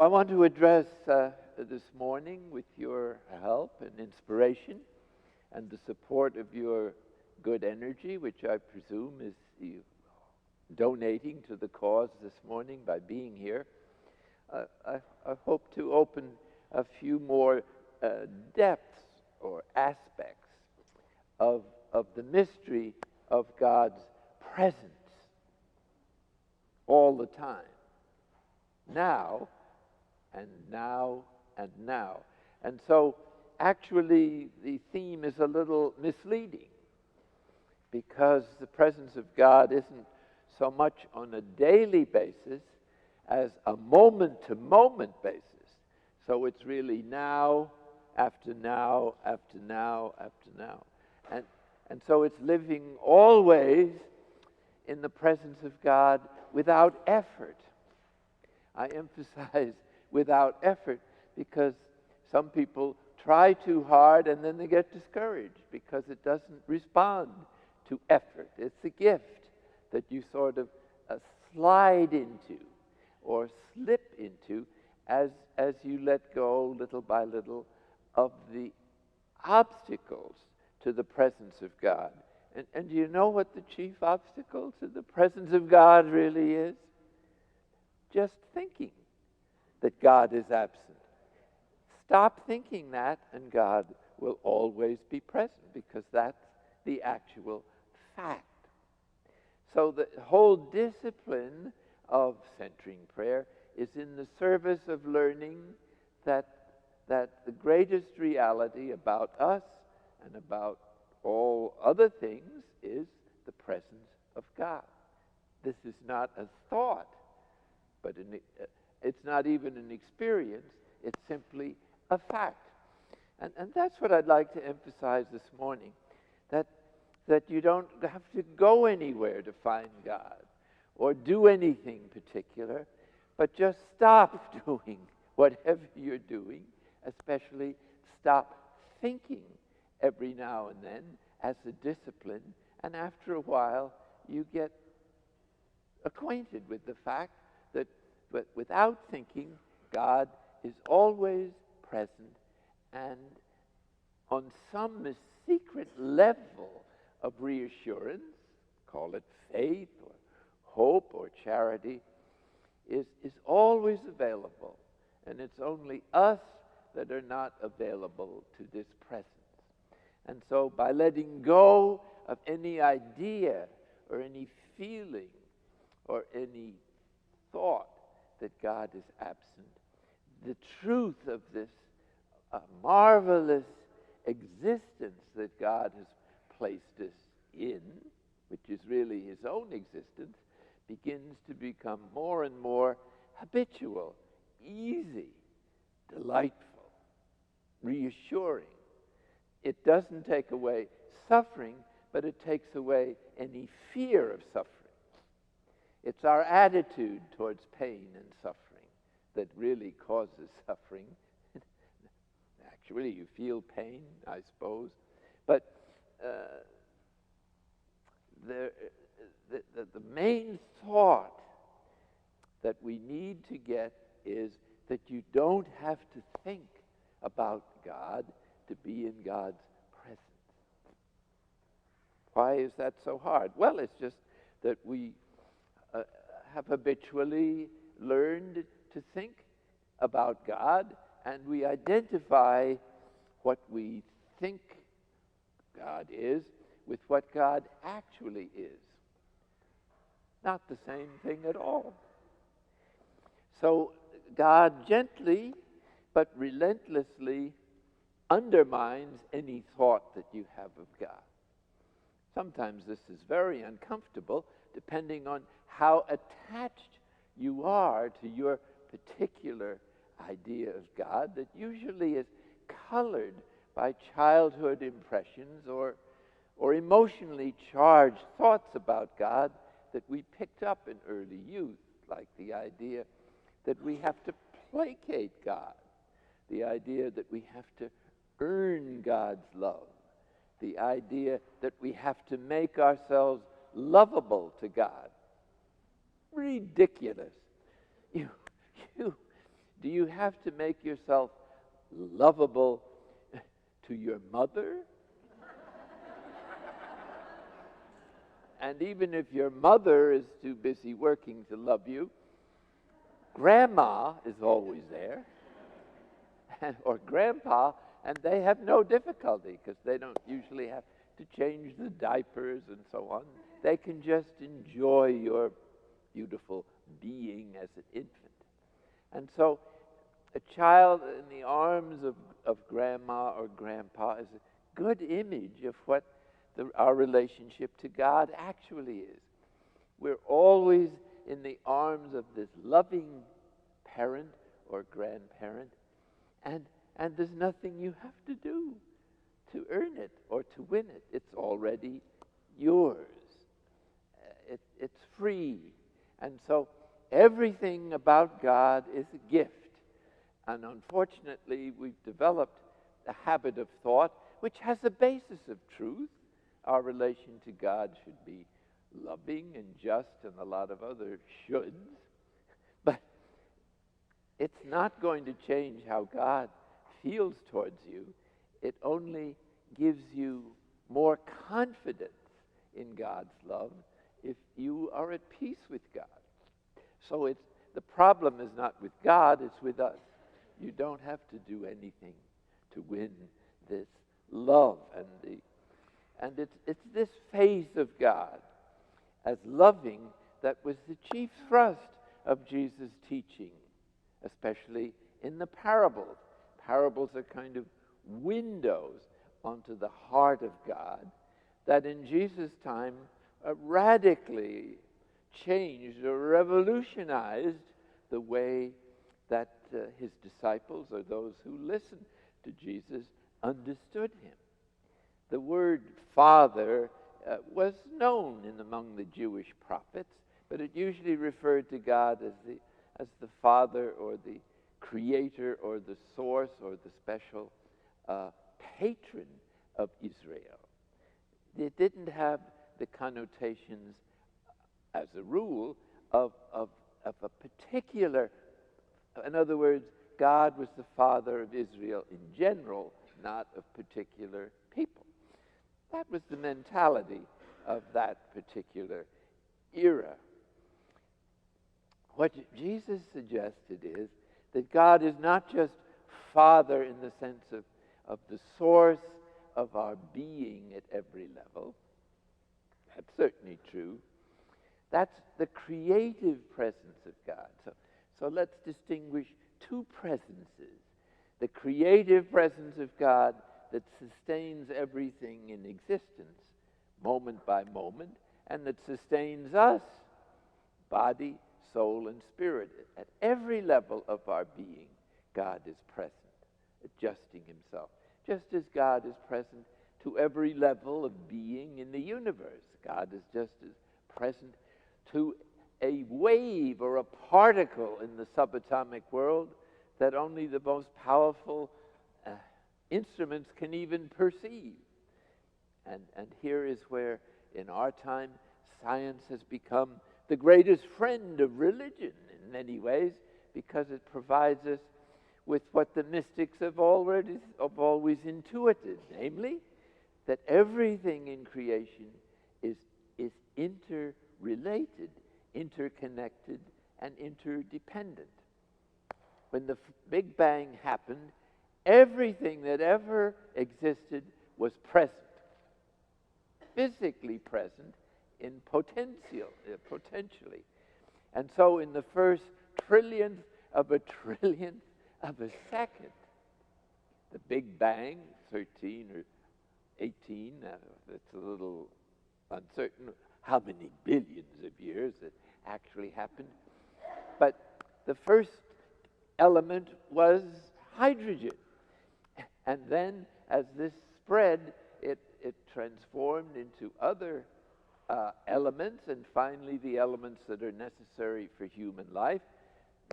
I want to address this morning, with your help and inspiration and the support of your good energy, which I presume is you donating to the cause this morning by being here, I hope to open a few more depths or aspects of the mystery of God's presence all the time, now and now and now. And so actually the theme is a little misleading, because the presence of God isn't so much on a daily basis as a moment-to-moment basis. So it's really now, after now, after now, after now. And so it's living always in the presence of God without effort. I emphasize without effort, because some people try too hard and then they get discouraged because it doesn't respond to effort. It's a gift that you sort of slide into or slip into as you let go little by little of the obstacles to the presence of God. And do you know what the chief obstacle to the presence of God really is? Just thinking that God is absent. Stop thinking that, and God will always be present, because that's the actual fact. So the whole discipline of centering prayer is in the service of learning that the greatest reality about us and about all other things is the presence of God. This is not a thought, but it's not even an experience. It's simply a fact. And that's what I'd like to emphasize this morning, that you don't have to go anywhere to find God or do anything particular, but just stop doing whatever you're doing, especially stop thinking every now and then as a discipline, and after a while you get acquainted with the fact that without thinking, God is always present, and on some secret level of reassurance, call it faith or hope or charity, is always available. And it's only us that are not available to this presence. And so by letting go of any idea or any feeling or any thought that God is absent, the truth of this marvelous existence that God has placed us in, which is really his own existence, begins to become more and more habitual, easy, delightful, reassuring. It doesn't take away suffering, but it takes away any fear of suffering. It's our attitude towards pain and suffering that really causes suffering. Actually, you feel pain, I suppose, but the main thought that we need to get is that you don't have to think about God to be in God's presence. Why is that so hard? Well, it's just that we have habitually learned to think about God, and we identify what we think God is with what God actually is. Not the same thing at all. So God gently but relentlessly undermines any thought that you have of God. Sometimes this is very uncomfortable, depending on how attached you are to your particular idea of God, that usually is colored by childhood impressions or emotionally charged thoughts about God that we picked up in early youth, like the idea that we have to placate God, the idea that we have to earn God's love, the idea that we have to make ourselves lovable to God. Ridiculous. Do you have to make yourself lovable to your mother? And even if your mother is too busy working to love you, grandma is always there, or grandpa, and they have no difficulty because they don't usually have to change the diapers and so on. They can just enjoy your beautiful being as an infant. And so a child in the arms of grandma or grandpa is a good image of what our relationship to God actually is. We're always in the arms of this loving parent or grandparent, and there's nothing you have to do to earn it or to win it. It's already yours. It's free. And so everything about God is a gift. And unfortunately, we've developed a habit of thought which has a basis of truth. Our relation to God should be loving and just and a lot of other shoulds. But it's not going to change how God feels towards you. It only gives you more confidence in God's love if you are at peace with God. So the problem is not with God, it's with us. You don't have to do anything to win this love. And it's this phase of God as loving that was the chief thrust of Jesus' teaching, especially in the parables. Parables are kind of windows onto the heart of God that in Jesus' time radically changed or revolutionized the way that his disciples or those who listened to Jesus understood him. The word Father was known among the Jewish prophets, but it usually referred to God as the Father or the Creator or the source or the special patron of Israel. It didn't have the connotations, as a rule, of a particular. In other words, God was the Father of Israel in general, not of particular people. That was the mentality of that particular era. What Jesus suggested is that God is not just Father in the sense of the source of our being at every level. That's certainly true. That's the creative presence of God. So let's distinguish two presences. The creative presence of God that sustains everything in existence, moment by moment, and that sustains us, body, soul, and spirit. At every level of our being, God is present, adjusting himself. Just as God is present to every level of being in the universe. God is just as present to a wave or a particle in the subatomic world that only the most powerful instruments can even perceive. And here is where, in our time, science has become the greatest friend of religion in many ways, because it provides us with what the mystics have always intuited, namely, that everything in creation is interrelated, interconnected, and interdependent. When the Big Bang happened, everything that ever existed was present, physically present, in potentially. And so in the first trillionth of a trillionth of a second, the Big Bang, 13 or 18, it's a little uncertain how many billions of years it actually happened. But the first element was hydrogen. And then as this spread, it transformed into other elements, and finally the elements that are necessary for human life.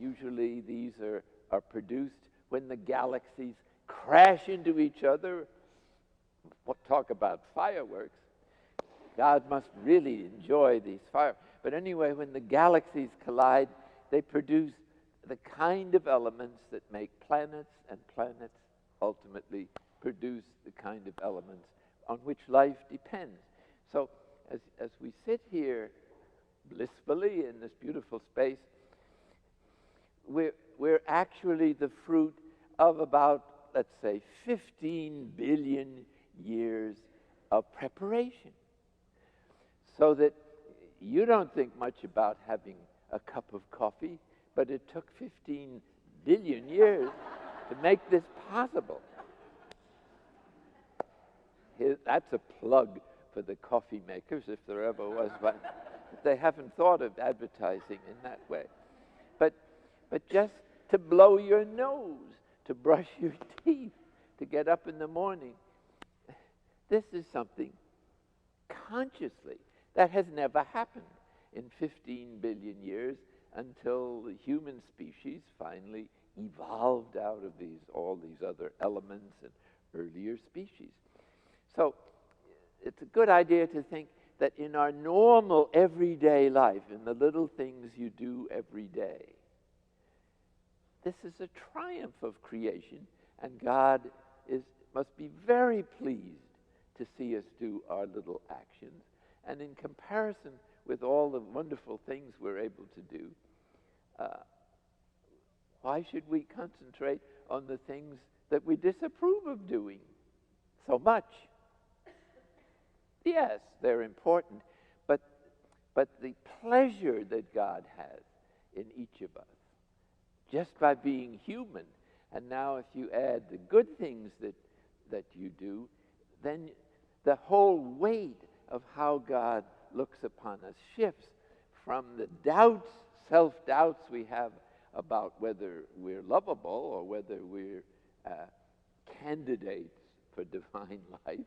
Usually these are produced when the galaxies crash into each other. We'll talk about fireworks. God must really enjoy these fireworks. But anyway, when the galaxies collide, they produce the kind of elements that make planets, and planets ultimately produce the kind of elements on which life depends. So as we sit here blissfully in this beautiful space, we're actually the fruit of about, let's say, 15 billion years of preparation. So that you don't think much about having a cup of coffee, but it took 15 billion years to make this possible. That's a plug for the coffee makers, if there ever was one. They haven't thought of advertising in that way. But just to blow your nose, to brush your teeth, to get up in the morning, this is something consciously that has never happened in 15 billion years until the human species finally evolved out of all these other elements and earlier species. So it's a good idea to think that in our normal everyday life, in the little things you do every day, this is a triumph of creation, and God must be very pleased to see us do our little actions. And in comparison with all the wonderful things we're able to do, why should we concentrate on the things that we disapprove of doing so much? Yes, they're important, but the pleasure that God has in each of us, just by being human, and now if you add the good things that you do, then the whole weight of how God looks upon us shifts from the doubts, self-doubts we have about whether we're lovable or whether we're candidates for divine life,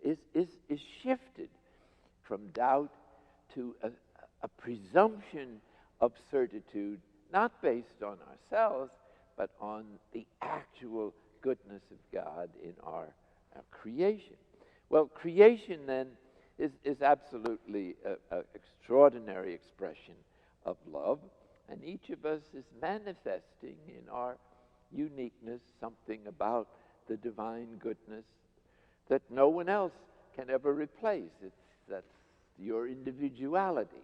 is shifted from doubt to a presumption of certitude, not based on ourselves, but on the actual goodness of God in our creation. Well, creation then is absolutely an extraordinary expression of love, and each of us is manifesting in our uniqueness something about the divine goodness that no one else can ever replace. That's your individuality.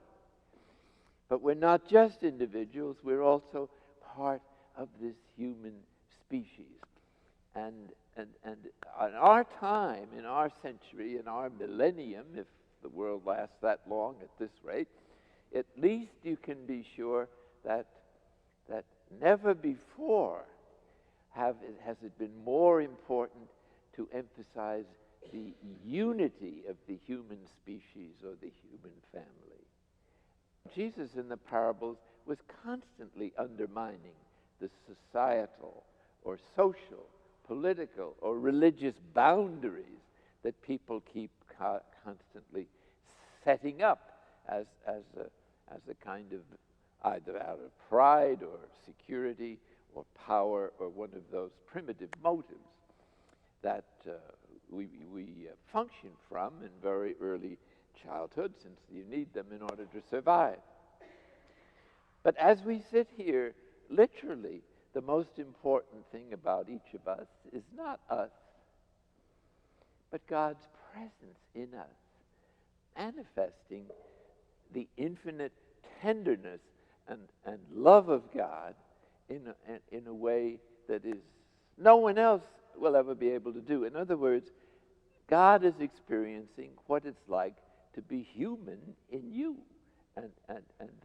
But we're not just individuals, we're also part of this human species. And in our time, in our century, in our millennium, if the world lasts that long at this rate, at least you can be sure that never before has it been more important to emphasize the unity of the human species or the human family. Jesus in the parables was constantly undermining the societal or social, political or religious boundaries that people keep constantly setting up as a kind of either out of pride or security or power or one of those primitive motives that we function from in very early childhood, since you need them in order to survive. But as we sit here, literally, the most important thing about each of us is not us, but God's presence in us, manifesting the infinite tenderness and love of God in a way that is no one else will ever be able to do. In other words, God is experiencing what it's like to be human in you. And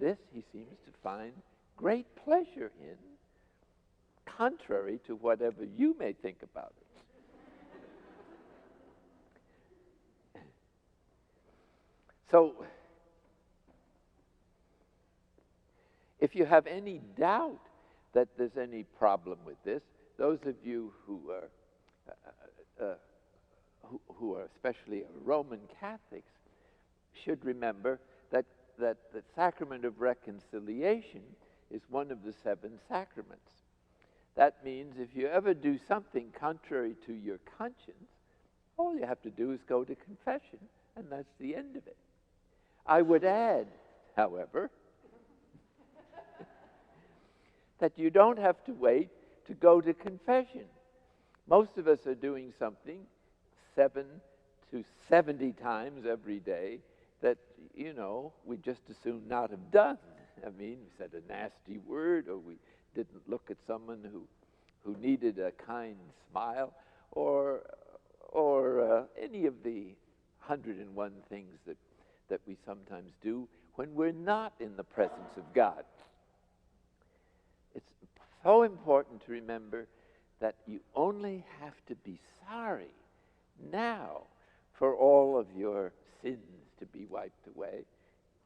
this he seems to find great pleasure in, contrary to whatever you may think about it. So, if you have any doubt that there's any problem with this, those of you who are especially Roman Catholics should remember that the sacrament of reconciliation is one of the 7 sacraments. That means if you ever do something contrary to your conscience, all you have to do is go to confession, and that's the end of it. I would add, however, that you don't have to wait to go to confession. Most of us are doing something 7 to 70 times every day that, we just as soon not have done. I mean, we said a nasty word, or we didn't look at someone who needed a kind smile, or any of the 101 things that we sometimes do when we're not in the presence of God. It's so important to remember that you only have to be sorry now for all of your sins to be wiped away.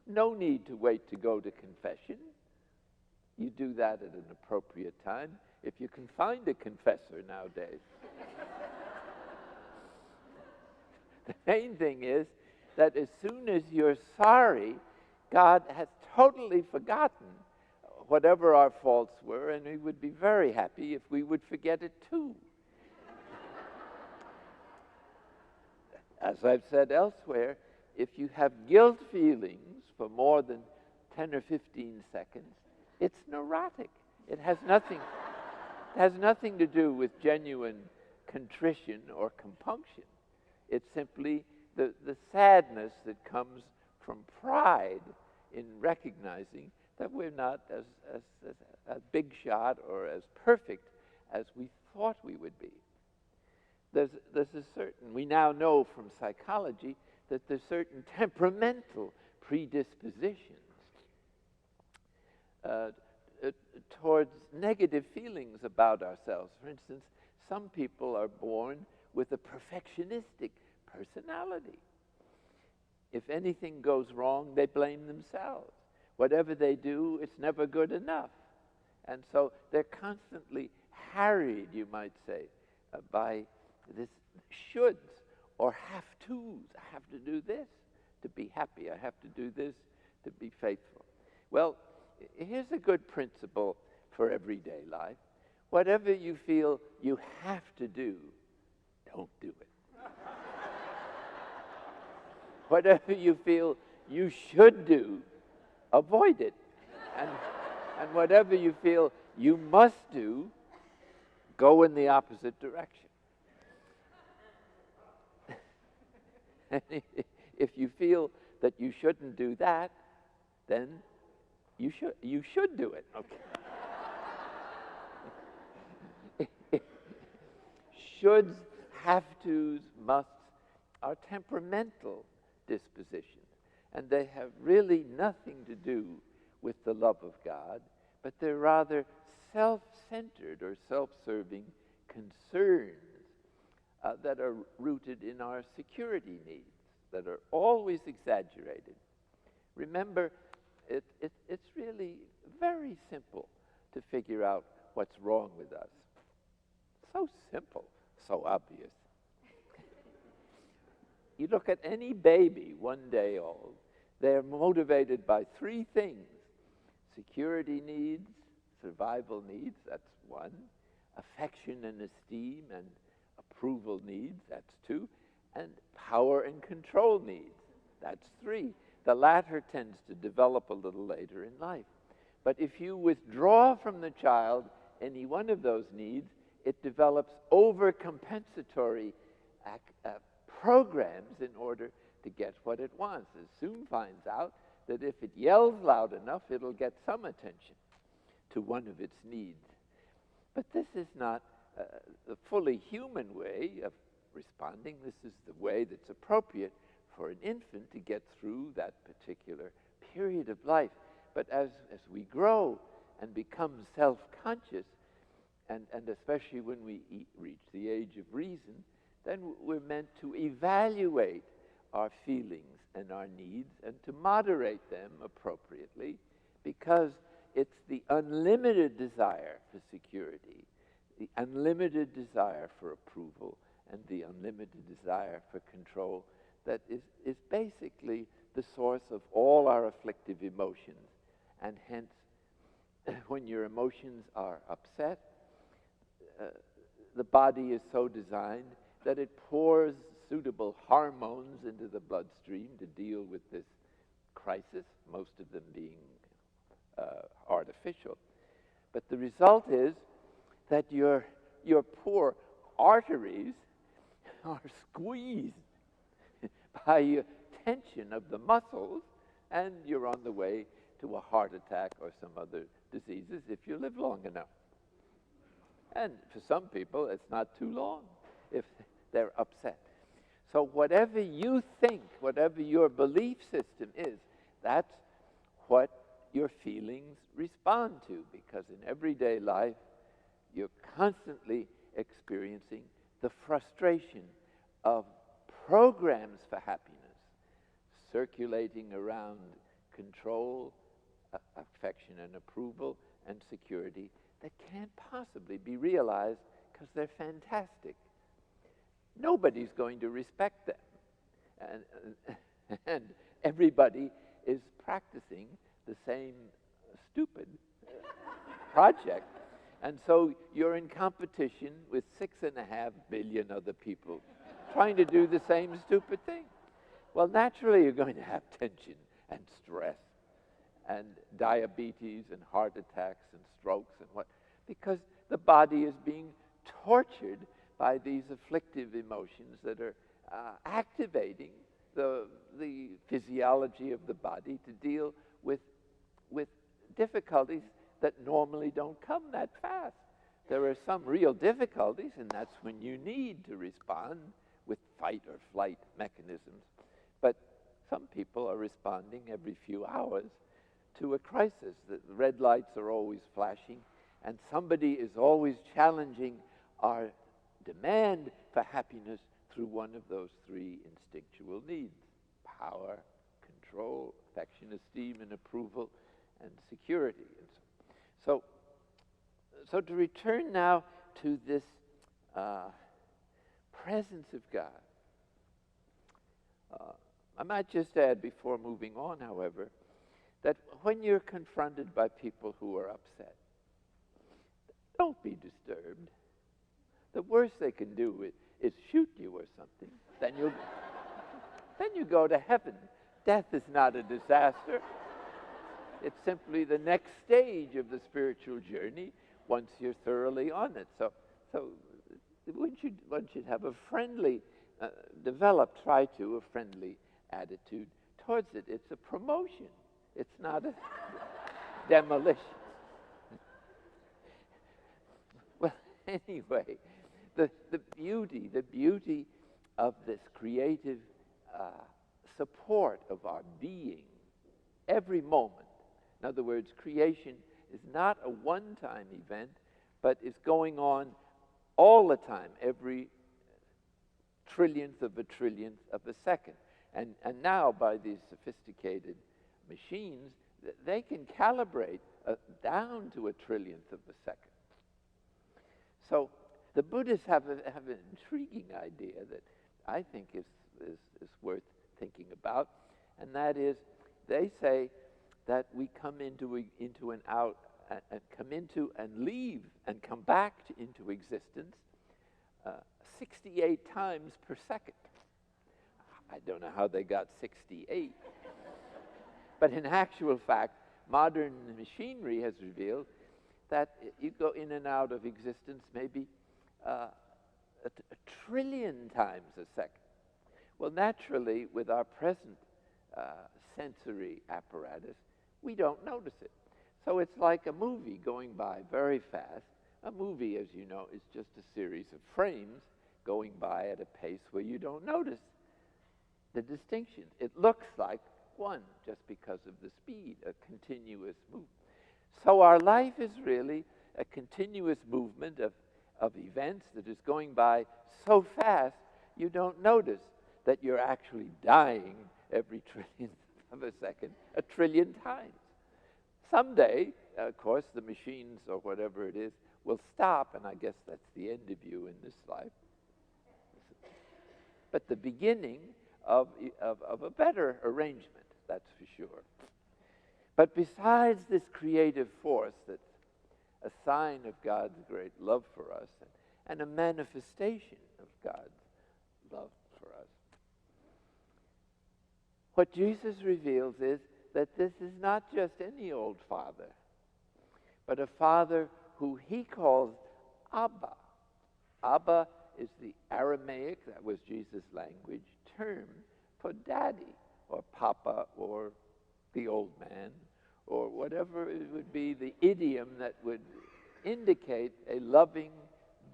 No need to wait to go to confession. You do that at an appropriate time, if you can find a confessor nowadays. The main thing is that as soon as you're sorry, God has totally forgotten whatever our faults were, and He would be very happy if we would forget it too. As I've said elsewhere, if you have guilt feelings for more than 10 or 15 seconds, it's neurotic. It has nothing to do with genuine contrition or compunction. It's simply the sadness that comes from pride in recognizing that we're not as big shot or as perfect as we thought we would be. There's a certain, we now know from psychology that there's certain temperamental predispositions towards negative feelings about ourselves. For instance, some people are born with a perfectionistic personality. If anything goes wrong, they blame themselves. Whatever they do, it's never good enough. And so they're constantly harried, you might say, by this shoulds or have-tos. I have to do this to be happy. I have to do this to be faithful. Well, here's a good principle for everyday life. Whatever you feel you have to do, don't do it. Whatever you feel you should do, avoid it. And whatever you feel you must do, go in the opposite direction. If you feel that you shouldn't do that, then you should do it. Okay. Shoulds, have-tos, musts are temperamental dispositions, and they have really nothing to do with the love of God, but they're rather self-centered or self-serving concerns that are rooted in our security needs, that are always exaggerated. Remember, it's really very simple to figure out what's wrong with us. So simple, so obvious. You look at any baby 1 day old, they're motivated by 3 things: security needs, survival needs, that's 1, affection and esteem and approval needs, that's 2, and power and control needs, that's 3. The latter tends to develop a little later in life. But if you withdraw from the child any one of those needs, it develops overcompensatory programs in order to get what it wants. It soon finds out that if it yells loud enough, it'll get some attention to one of its needs. But this is not the fully human way of responding. This is the way that's appropriate for an infant to get through that particular period of life. But as we grow and become self-conscious, and especially when we reach the age of reason, then we're meant to evaluate our feelings and our needs and to moderate them appropriately, because it's the unlimited desire for security, the unlimited desire for approval, and the unlimited desire for control that is basically the source of all our afflictive emotions. And hence, when your emotions are upset, the body is so designed that it pours suitable hormones into the bloodstream to deal with this crisis, most of them being artificial. But the result is that your poor arteries are squeezed by your tension of the muscles, and you're on the way to a heart attack or some other diseases if you live long enough. And for some people, it's not too long if they're upset. So whatever you think, whatever your belief system is, that's what your feelings respond to, because in everyday life, you're constantly experiencing the frustration of programs for happiness circulating around control, affection and approval, and security that can't possibly be realized because they're fantastic. Nobody's going to respect them. And everybody is practicing the same stupid project. And so you're in competition with 6.5 billion other people trying to do the same stupid thing. Well, naturally, you're going to have tension and stress and diabetes and heart attacks and strokes and what, because the body is being tortured by these afflictive emotions that are activating the physiology of the body to deal with difficulties that normally don't come that fast. There are some real difficulties, and that's when you need to respond with fight or flight mechanisms. But some people are responding every few hours to a crisis. The red lights are always flashing, and somebody is always challenging our demand for happiness through one of those three instinctual needs: power, control, affection, esteem, and approval, and security. And so to return now to this presence of God, I might just add before moving on, however, that when you're confronted by people who are upset, don't be disturbed. The worst they can do is shoot you or something. Then you go to heaven. Death is not a disaster. It's simply the next stage of the spiritual journey once you're thoroughly on it. So one should have a friendly, try to a friendly attitude towards it. It's a promotion. It's not a demolition. Well, anyway, the beauty of this creative support of our being every moment. In other words, creation is not a one-time event, but is going on all the time, every trillionth of a second. And now, by these sophisticated machines, they can calibrate down to a trillionth of a second. So the Buddhists have an intriguing idea that I think is worth thinking about, and that is, they say that we come into and out, and come into and leave and come back into existence 68 times per second. I don't know how they got 68. But in actual fact, modern machinery has revealed that you go in and out of existence maybe a trillion times a second. Well, naturally, with our present sensory apparatus, we don't notice it. So it's like a movie going by very fast. A movie, as you know, is just a series of frames going by at a pace where you don't notice the distinction. It looks like one just because of the speed, a continuous movement. So our life is really a continuous movement of events that is going by so fast you don't notice that you're actually dying every trillionth of a second, a trillion times. Someday, of course, the machines or whatever it is will stop, and I guess that's the end of you in this life. But the beginning of a better arrangement, that's for sure. But besides this creative force that's a sign of God's great love for us and a manifestation of God's love for us, what Jesus reveals is that this is not just any old father, but a Father who he calls Abba. Abba is the Aramaic, that was Jesus' language, term for daddy, or papa, or the old man, or whatever it would be, the idiom that would indicate a loving,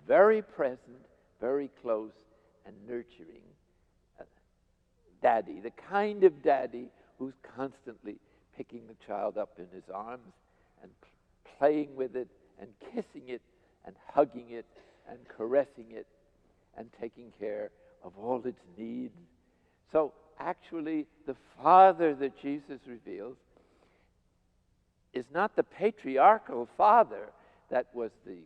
very present, very close, and nurturing daddy, the kind of daddy who's constantly picking the child up in his arms and playing with it and kissing it and hugging it and caressing it and taking care of all its needs. So actually, the Father that Jesus reveals is not the patriarchal father that was the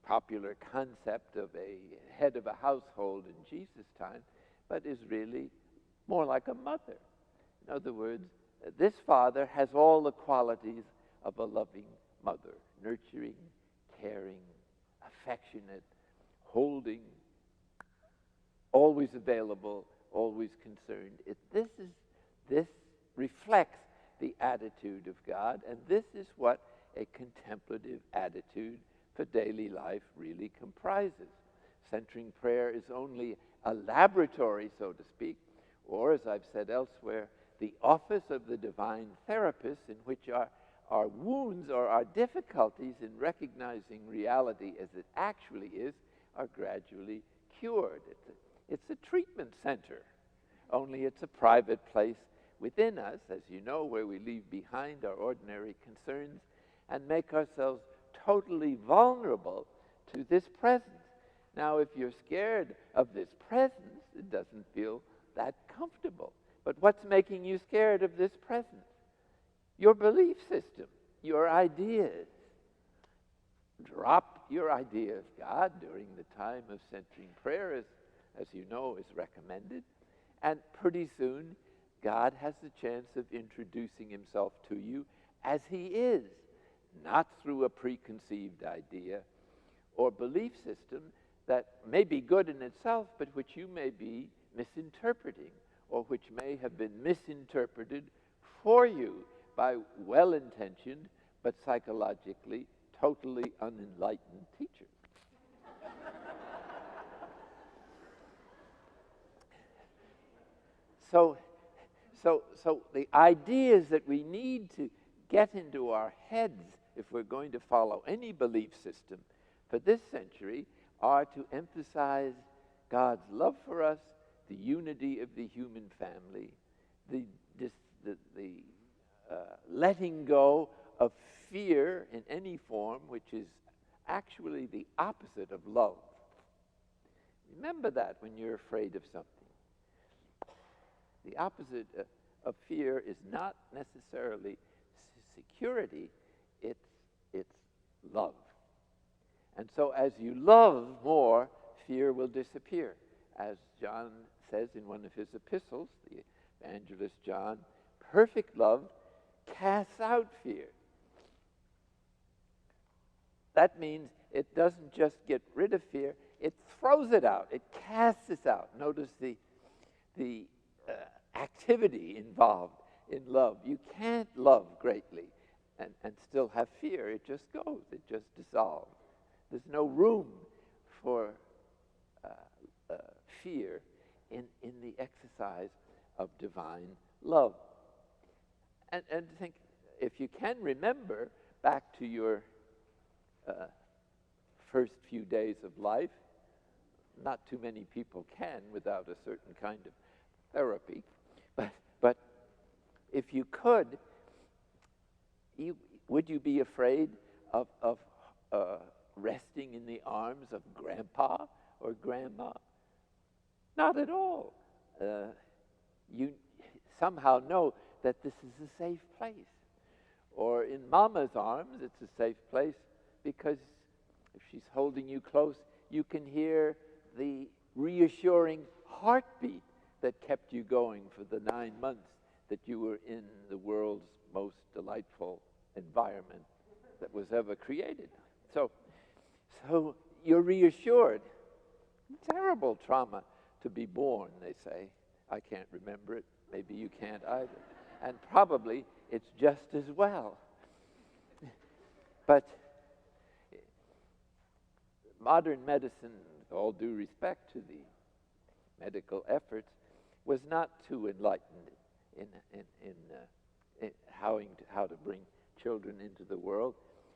popular concept of a head of a household in Jesus' time, but is really more like a mother. In other words, this father has all the qualities of a loving mother: nurturing, caring, affectionate, holding, always available, always concerned. This reflects the attitude of God, and this is what a contemplative attitude for daily life really comprises. Centering prayer is only a laboratory, so to speak, or, as I've said elsewhere, the office of the divine therapist, in which our wounds or our difficulties in recognizing reality as it actually is are gradually cured. It's a treatment center, only it's a private place within us, as you know, where we leave behind our ordinary concerns and make ourselves totally vulnerable to this presence. Now, if you're scared of this presence, it doesn't feel that comfortable. But what's making you scared of this presence? Your belief system, your ideas. Drop your idea of God during the time of centering prayer, as you know, is recommended. And pretty soon, God has the chance of introducing himself to you as he is, not through a preconceived idea or belief system that may be good in itself, but which you may be misinterpreting, or which may have been misinterpreted for you by well-intentioned but psychologically totally unenlightened teachers. So the ideas that we need to get into our heads if we're going to follow any belief system for this century are to emphasize God's love for us, the unity of the human family, the letting go of fear in any form, which is actually the opposite of love. Remember that when you're afraid of something. The opposite of fear is not necessarily security, it's love. And so as you love more, fear will disappear. As John says in one of his epistles, the evangelist John, perfect love casts out fear. That means it doesn't just get rid of fear, it throws it out, it casts it out. Notice the activity involved in love. You can't love greatly and still have fear. It just goes, it just dissolves. There's no room for fear in the exercise of divine love. And think, if you can remember back to your first few days of life, not too many people can without a certain kind of therapy, but if you could, would you be afraid of resting in the arms of grandpa or grandma? Not at all. You somehow know that this is a safe place. Or in mama's arms, it's a safe place because if she's holding you close, you can hear the reassuring heartbeat that kept you going for the 9 months that you were in the world's most delightful environment that was ever created. So you're reassured. Terrible trauma to be born, they say. I can't remember it. Maybe you can't either. And probably it's just as well. But modern medicine, with all due respect to the medical efforts, was not too enlightened in how to bring children into the world.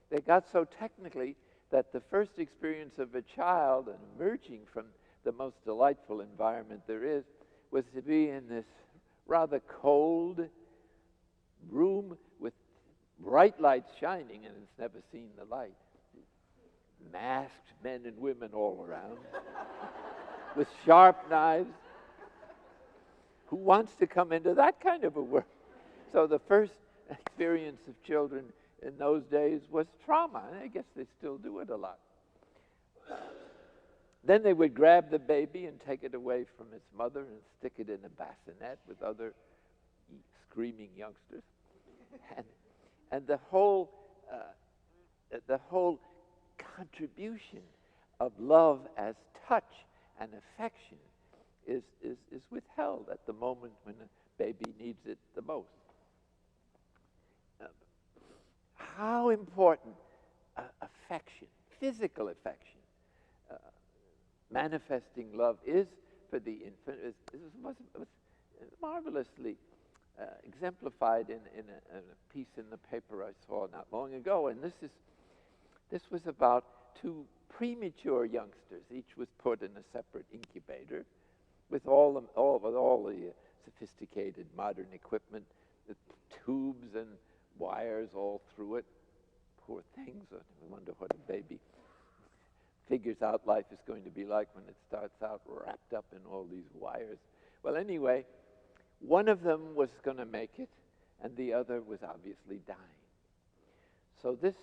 They got so technically that the first experience of a child and emerging from the most delightful environment there is was to be in this rather cold room with bright lights shining, and it's never seen the light. Masked men and women all around with sharp knives. Who wants to come into that kind of a world? So the first experience of children in those days was trauma, and I guess they still do it a lot. Then they would grab the baby and take it away from its mother and stick it in a bassinet with other screaming youngsters. And the whole contribution of love as touch and affection is withheld at the moment when a baby needs it the most. How important affection, physical affection, manifesting love is for the infant was marvelously exemplified in a piece in the paper I saw not long ago. And this was about two premature youngsters. Each was put in a separate incubator with all the sophisticated modern equipment, the tubes and wires all through it. Poor things. I wonder what a baby figures out life is going to be like when it starts out wrapped up in all these wires. Well, anyway, one of them was going to make it, and the other was obviously dying. So this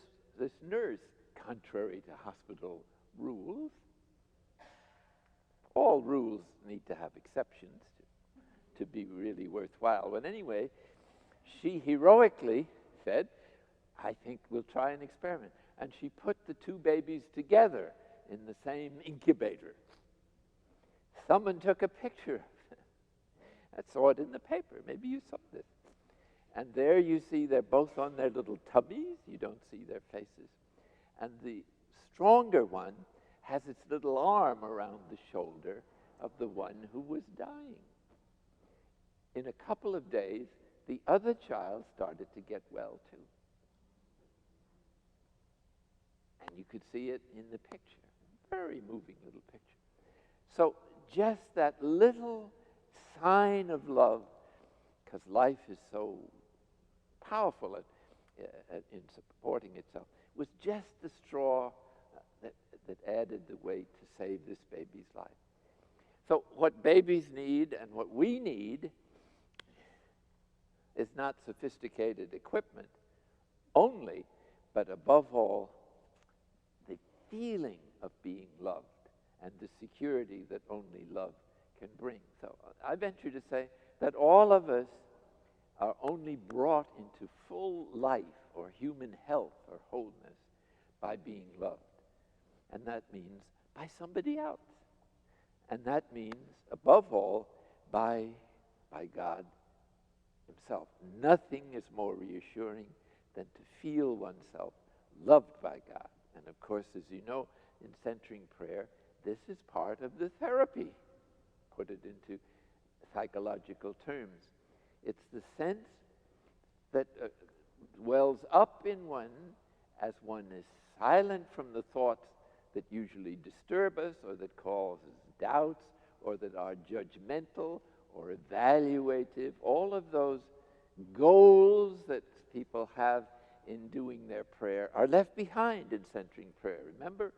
nurse, contrary to hospital rules, all rules need to have exceptions to be really worthwhile. But anyway, she heroically said, I think we'll try an experiment. And she put the two babies together in the same incubator. Someone took a picture of it. I saw it in the paper. Maybe you saw this. And there you see they're both on their little tummies. You don't see their faces. And the stronger one has its little arm around the shoulder of the one who was dying. In a couple of days, the other child started to get well too. And you could see it in the picture. Very moving little picture. So just that little sign of love, because life is so powerful in supporting itself, was just the straw that added the weight to save this baby's life. So what babies need and what we need is not sophisticated equipment only, but above all, the feeling of being loved and the security that only love can bring. So I venture to say that all of us are only brought into full life or human health or wholeness by being loved. And that means by somebody else. And that means, above all, by God Himself. Nothing is more reassuring than to feel oneself loved by God. And of course, as you know, in centering prayer, this is part of the therapy. Put it into psychological terms. It's the sense that wells up in one as one is silent from the thoughts that usually disturb us or that causes doubts or that are judgmental or evaluative. All of those goals that people have in doing their prayer are left behind in centering prayer. Remember,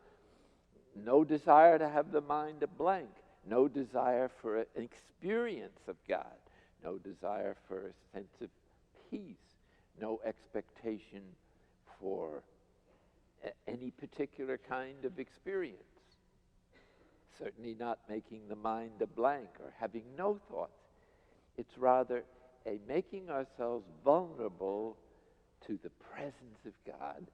no desire to have the mind a blank, no desire for an experience of God, no desire for a sense of peace, no expectation for any particular kind of experience. Certainly not making the mind a blank or having no thoughts. It's rather a making ourselves vulnerable to the presence of God,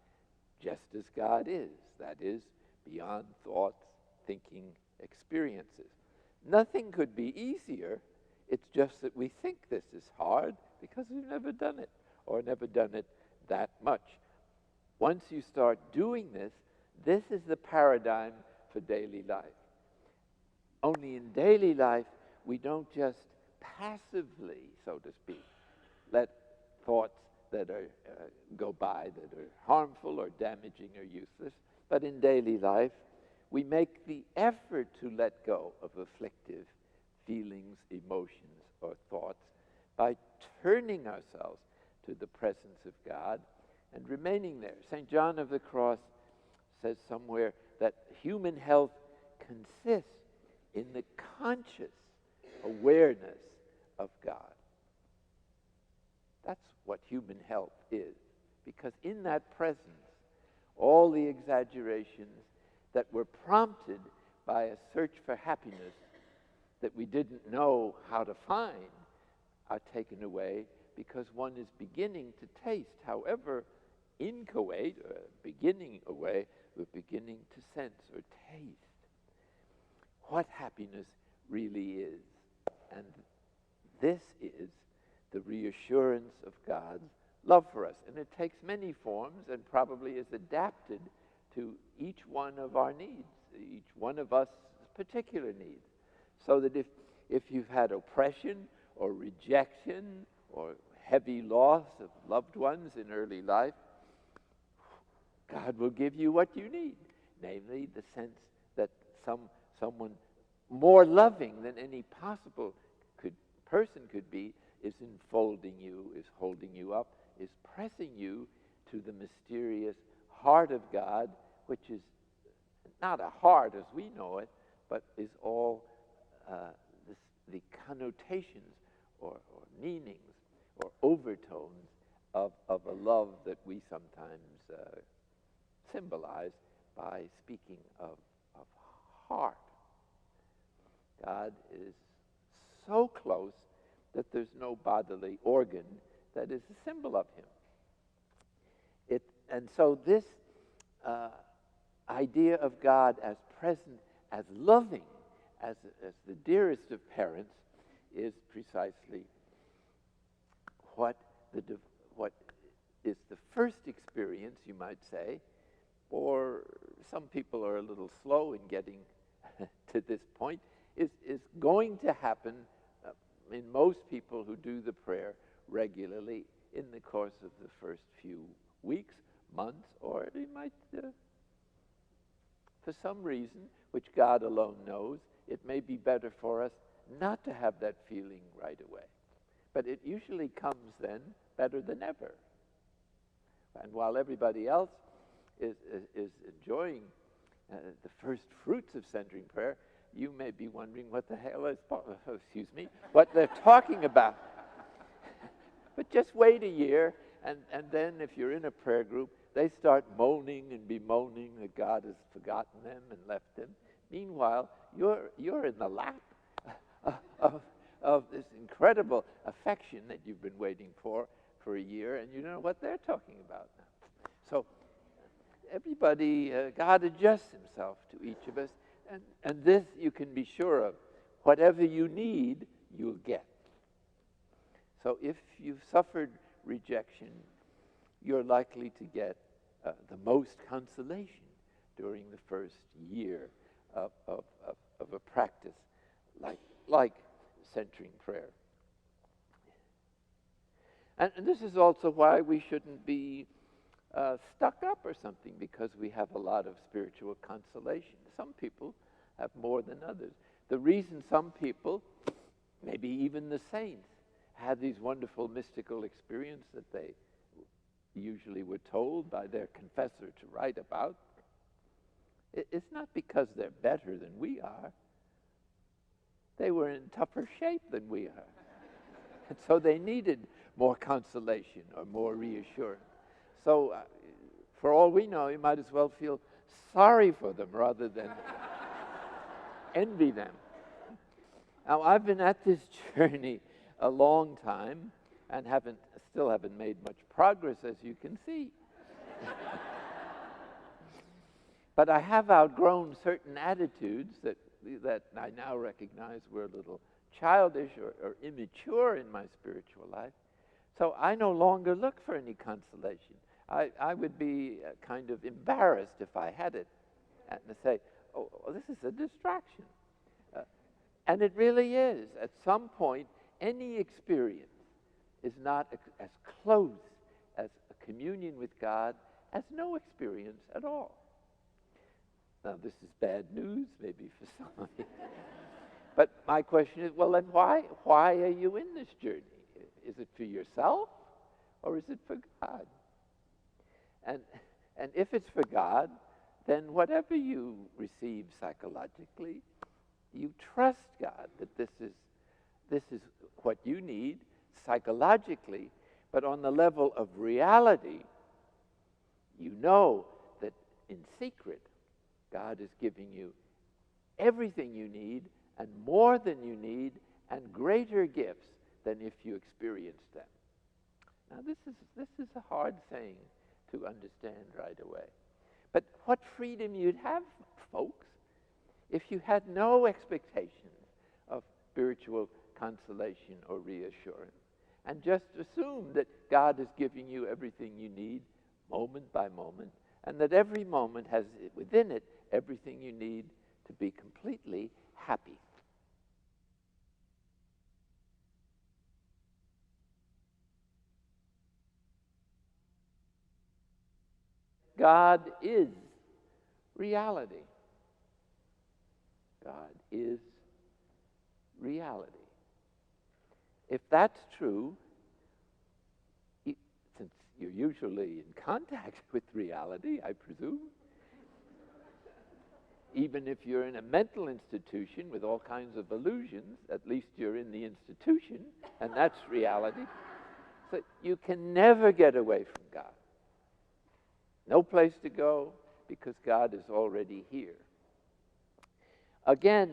just as God is. That is, beyond thoughts, thinking, experiences. Nothing could be easier. It's just that we think this is hard because we've never done it, or never done it that much. Once you start doing this, this is the paradigm for daily life. Only in daily life, we don't just passively, so to speak, let thoughts that are go by that are harmful or damaging or useless, but in daily life, we make the effort to let go of afflictive feelings, emotions, or thoughts by turning ourselves to the presence of God and remaining there. St. John of the Cross says somewhere that human health consists in the conscious awareness of God. That's what human health is, because in that presence, all the exaggerations that were prompted by a search for happiness that we didn't know how to find are taken away, because one is beginning to taste, however inchoate, or beginning a way, we're beginning to sense or taste what happiness really is. And this is the reassurance of God's love for us. And it takes many forms and probably is adapted to each one of our needs, each one of us particular needs. So that if you've had oppression or rejection or heavy loss of loved ones in early life, God will give you what you need, namely the sense that someone more loving than any possible person could be is enfolding you, is holding you up, is pressing you to the mysterious heart of God, which is not a heart as we know it, but is all the connotations or meanings or overtones of a love that we sometimes symbolize by speaking of heart. God is so close that there's no bodily organ that is a symbol of him. And so this idea of God as present, as loving, as the dearest of parents, is precisely what is the first experience, you might say, or some people are a little slow in getting to this point, is going to happen in most people who do the prayer regularly in the course of the first few weeks, months, or it might, for some reason, which God alone knows, it may be better for us not to have that feeling right away. But it usually comes then better than ever. And while everybody else is enjoying the first fruits of centering prayer, you may be wondering what the hell is, what they're talking about. But just wait a year, and then if you're in a prayer group, they start moaning and bemoaning that God has forgotten them and left them. Meanwhile, you're in the lap of this incredible affection that you've been waiting for a year, and you know what they're talking about now. So everybody, God adjusts himself to each of us, and this you can be sure of. Whatever you need, you'll get. So if you've suffered rejection, you're likely to get the most consolation during the first year of a practice like centering prayer. And this is also why we shouldn't be stuck up or something because we have a lot of spiritual consolation. Some people have more than others. The reason some people, maybe even the saints, had these wonderful mystical experiences that they usually were told by their confessor to write about, it's not because they're better than we are. They were in tougher shape than we are. And so they needed more consolation or more reassurance. So for all we know, you might as well feel sorry for them rather than envy them. Now, I've been at this journey a long time and still haven't made much progress, as you can see. But I have outgrown certain attitudes that I now recognize were a little childish or immature in my spiritual life. So I no longer look for any consolation. I would be kind of embarrassed if I had it and to say, oh, this is a distraction. And it really is. At some point, any experience is not as close as a communion with God as no experience at all. Now, this is bad news, maybe for some of you. But my question is, well, then why are you in this journey? Is it for yourself, or is it for God? And if it's for God, then whatever you receive psychologically, you trust God that this is what you need psychologically, but on the level of reality, you know that in secret, God is giving you everything you need and more than you need and greater gifts than if you experienced them. Now, this is a hard thing to understand right away. But what freedom you'd have, folks, if you had no expectations of spiritual consolation or reassurance, and just assume that God is giving you everything you need moment by moment, and that every moment has within it everything you need to be completely happy. God is reality. God is reality. If that's true, since you're usually in contact with reality, I presume, even if you're in a mental institution with all kinds of illusions, at least you're in the institution, and that's reality. So you can never get away from God. No place to go, because God is already here. Again,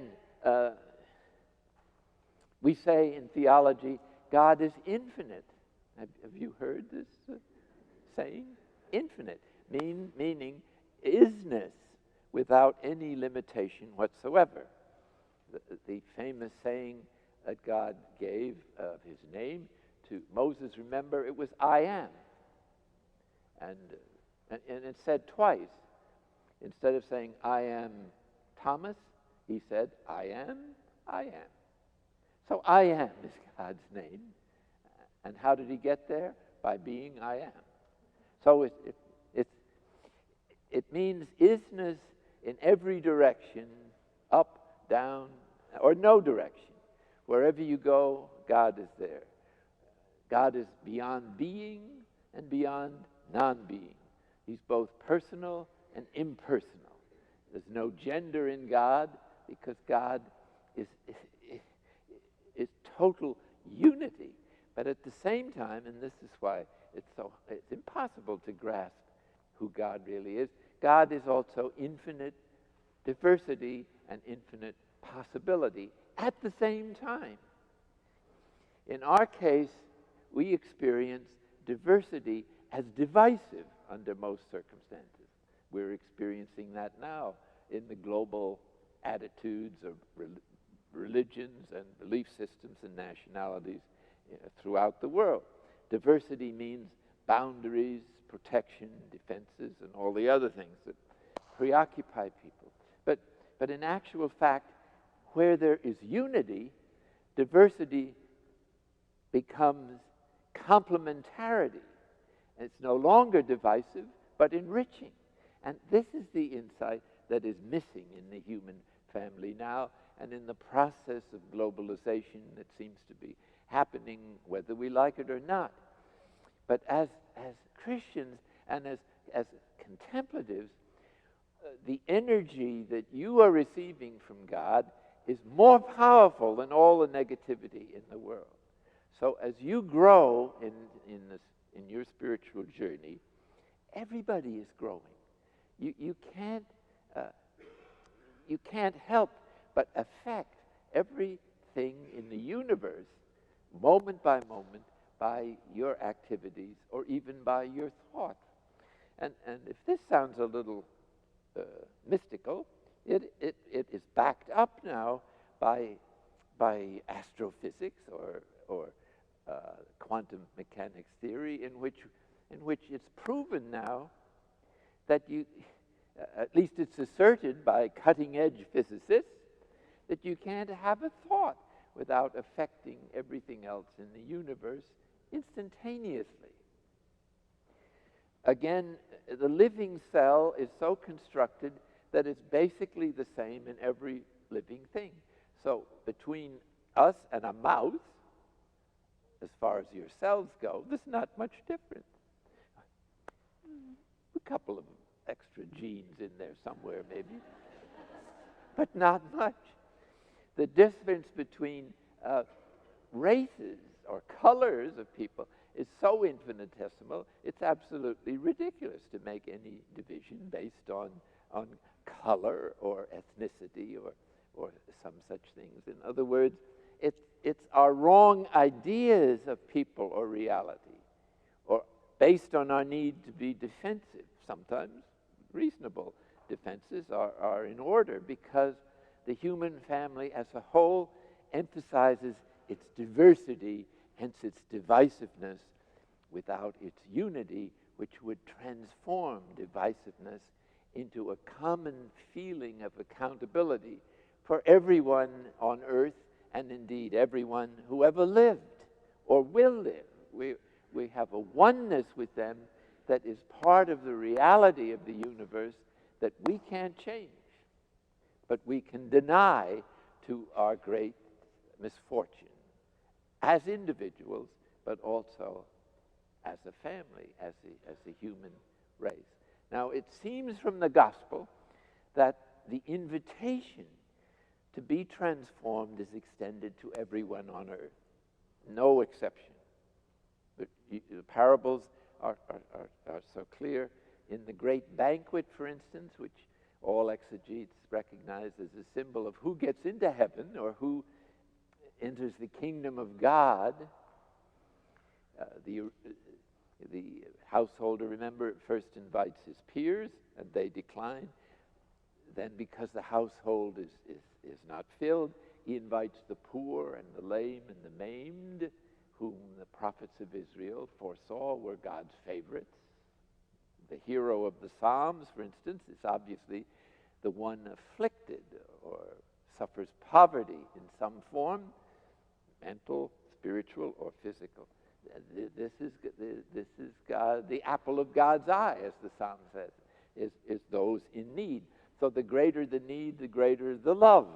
we say in theology, God is infinite. Have you heard this saying? Infinite, meaning isness without any limitation whatsoever. The famous saying that God gave of his name to Moses, remember, it was I am. And it said twice. Instead of saying, I am Thomas, he said, I am, I am. So I am is God's name. And how did he get there? By being I am. So it means isness in every direction, up, down, or no direction. Wherever you go, God is there. God is beyond being and beyond non-being. He's both personal and impersonal. There's no gender in God, because God is total unity. But at the same time, and this is why it's impossible to grasp who God really is, God is also infinite diversity and infinite possibility at the same time. In our case, we experience diversity as divisive under most circumstances. We're experiencing that now in the global attitudes of religions and belief systems and nationalities throughout the world. Diversity means boundaries, protection, defenses, and all the other things that preoccupy people. But in actual fact, where there is unity, diversity becomes complementarity. And it's no longer divisive, but enriching. And this is the insight that is missing in the human family now, and in the process of globalization that seems to be happening, whether we like it or not. But as Christians and as contemplatives, the energy that you are receiving from God is more powerful than all the negativity in the world. So as you grow in your spiritual journey, everybody is growing. You can't help but affect everything in the universe, moment by moment, by your activities or even by your thoughts. And if this sounds a little mystical, it is backed up now by astrophysics or quantum mechanics theory, in which it's proven now that at least it's asserted by cutting-edge physicists, that you can't have a thought without affecting everything else in the universe instantaneously. Again, the living cell is so constructed that it's basically the same in every living thing. So between us and a mouse, as far as your cells go, there's not much difference. A couple of extra genes in there somewhere maybe, but not much. The difference between races or colors of people is so infinitesimal, it's absolutely ridiculous to make any division based on color or ethnicity or some such things. In other words, it's our wrong ideas of people or reality, or based on our need to be defensive. Sometimes reasonable defenses are in order because the human family as a whole emphasizes its diversity, hence its divisiveness, without its unity, which would transform divisiveness into a common feeling of accountability for everyone on earth, and indeed everyone who ever lived or will live. We have a oneness with them that is part of the reality of the universe that we can't change, but we can deny to our great misfortune as individuals, but also as a family, as a human race. Now, it seems from the gospel that the invitation to be transformed is extended to everyone on earth, no exception. The parables are so clear. In the great banquet, for instance, which all exegetes recognize as a symbol of who gets into heaven or who enters the kingdom of God, the householder, remember, first invites his peers, and they decline. Then, because the household is not filled, he invites the poor and the lame and the maimed, whom the prophets of Israel foresaw were God's favorites. The hero of the Psalms, for instance, is obviously the one afflicted or suffers poverty in some form, mental, spiritual, or physical. This is God, the apple of God's eye, as the Psalm says, is those in need. So the greater the need, the greater the love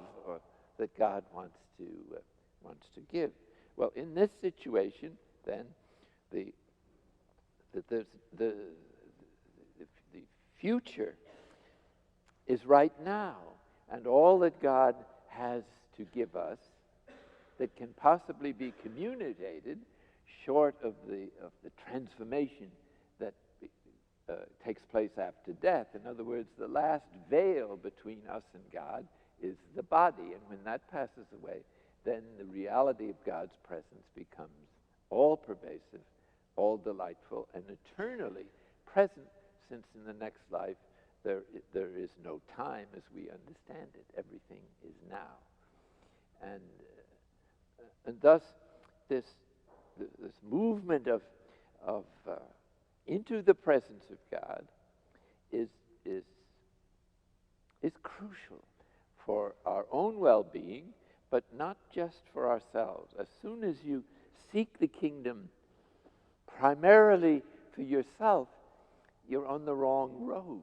that God wants to give. Well, in this situation, then, the future is right now, and all that God has to give us that can possibly be communicated, short of the transformation that takes place after death. In other words, the last veil between us and God is the body, and when that passes away, then the reality of God's presence becomes all-pervasive, all-delightful, and eternally present, since in the next life there is no time as we understand it. Everything is now. And thus, this movement of into the presence of God is crucial for our own well-being, but not just for ourselves. As soon as you seek the kingdom primarily for yourself, you're on the wrong road,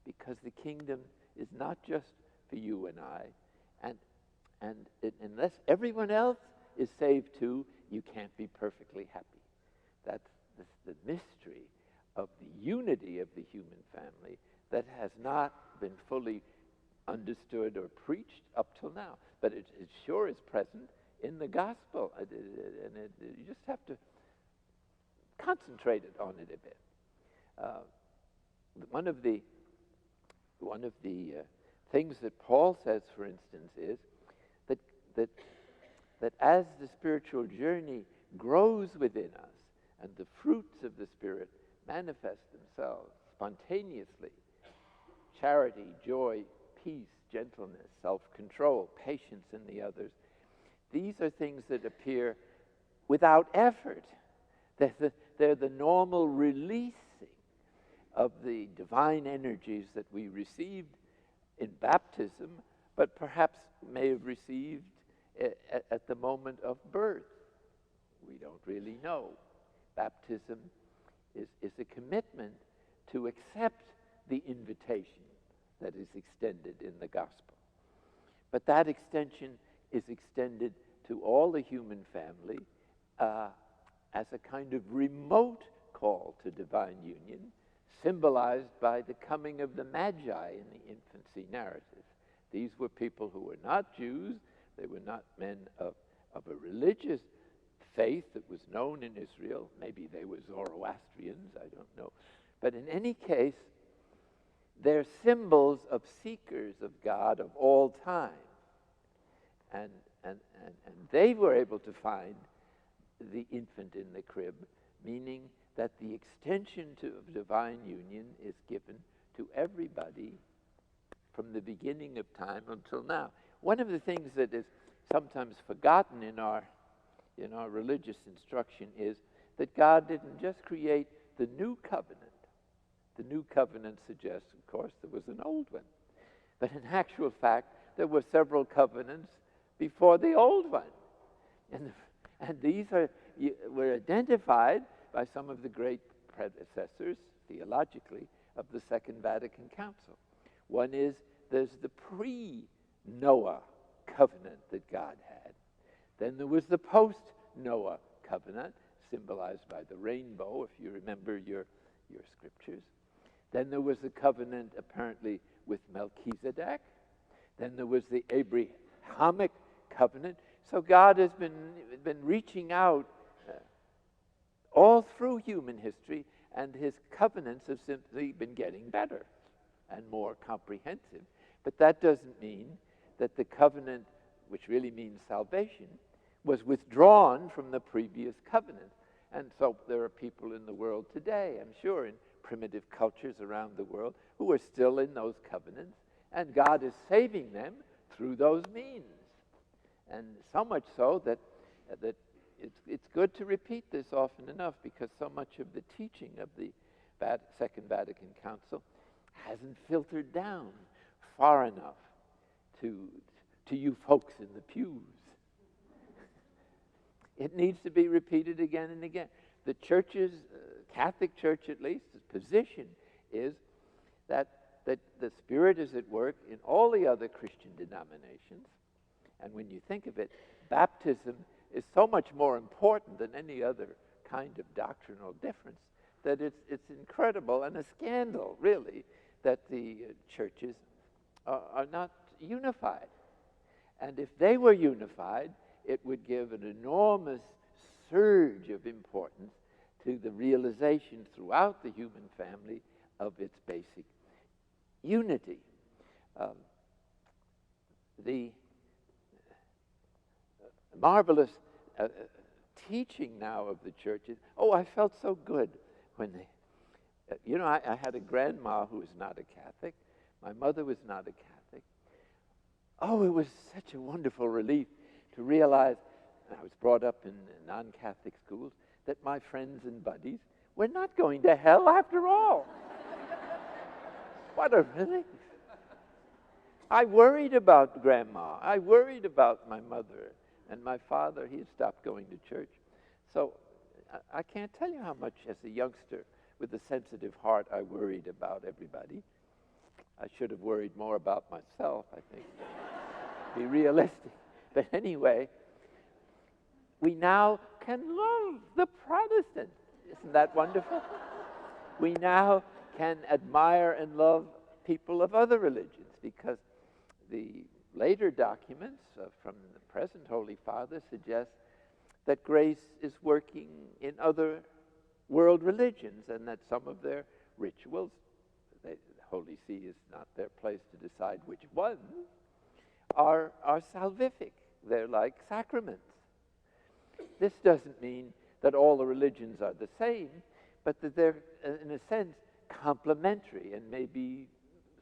because the kingdom is not just for you and I, and unless everyone else is saved too, you can't be perfectly happy. That's the mystery of the unity of the human family that has not been fully understood or preached up till now. But it sure is present in the gospel, and you just have to concentrate on it a bit. One of the things that Paul says, for instance, is that as the spiritual journey grows within us and the fruits of the Spirit manifest themselves spontaneously, charity, joy, peace, gentleness, self-control, patience in the others, these are things that appear without effort. They're the normal releasing of the divine energies that we received in baptism, but perhaps may have received at the moment of birth. We don't really know. Baptism is a commitment to accept the invitation that is extended in the gospel. But that extension is extended to all the human family as a kind of remote call to divine union, symbolized by the coming of the Magi in the infancy narrative. These were people who were not Jews. They were not men of a religious faith that was known in Israel. Maybe they were Zoroastrians, I don't know. But in any case, they're symbols of seekers of God of all time. And they were able to find the infant in the crib, meaning that the extension of divine union is given to everybody from the beginning of time until now. One of the things that is sometimes forgotten in our religious instruction is that God didn't just create the new covenant. The new covenant suggests, of course, there was an old one. But in actual fact, there were several covenants before the old one. And these were identified by some of the great predecessors, theologically, of the Second Vatican Council. One is, there's the pre-Noah covenant that God had. Then there was the post-Noah covenant, symbolized by the rainbow, if you remember your scriptures. Then there was the covenant, apparently, with Melchizedek. Then there was the Abrahamic covenant. So God has been reaching out all through human history, and his covenants have simply been getting better and more comprehensive. But that doesn't mean that the covenant, which really means salvation, was withdrawn from the previous covenant. And so there are people in the world today, I'm sure, in primitive cultures around the world, who are still in those covenants, and God is saving them through those means. And so much so that it's good to repeat this often enough, because so much of the teaching of the Second Vatican Council hasn't filtered down far enough to you folks in the pews. It needs to be repeated again and again. The church's, Catholic Church at least, the position is that the Spirit is at work in all the other Christian denominations. And when you think of it, baptism is so much more important than any other kind of doctrinal difference that it's incredible and a scandal, really, that the churches are not unified. And if they were unified, it would give an enormous surge of importance to the realization throughout the human family of its basic unity. The marvelous teaching now of the churches. I felt so good when they, I had a grandma who was not a Catholic. My mother was not a Catholic. It was such a wonderful relief to realize, and I was brought up in non-Catholic schools, that my friends and buddies were not going to hell after all. What a relief. I worried about Grandma. I worried about my mother. And my father, he had stopped going to church. So I can't tell you how much, as a youngster with a sensitive heart, I worried about everybody. I should have worried more about myself, I think. Be realistic. But anyway, we now can love the Protestant. Isn't that wonderful? We now can admire and love people of other religions, because the later documents from the present Holy Father suggest that grace is working in other world religions, and that some of their rituals, the Holy See is not their place to decide which ones, are salvific. They're like sacraments. This doesn't mean that all the religions are the same, but that they're, in a sense, complementary, and maybe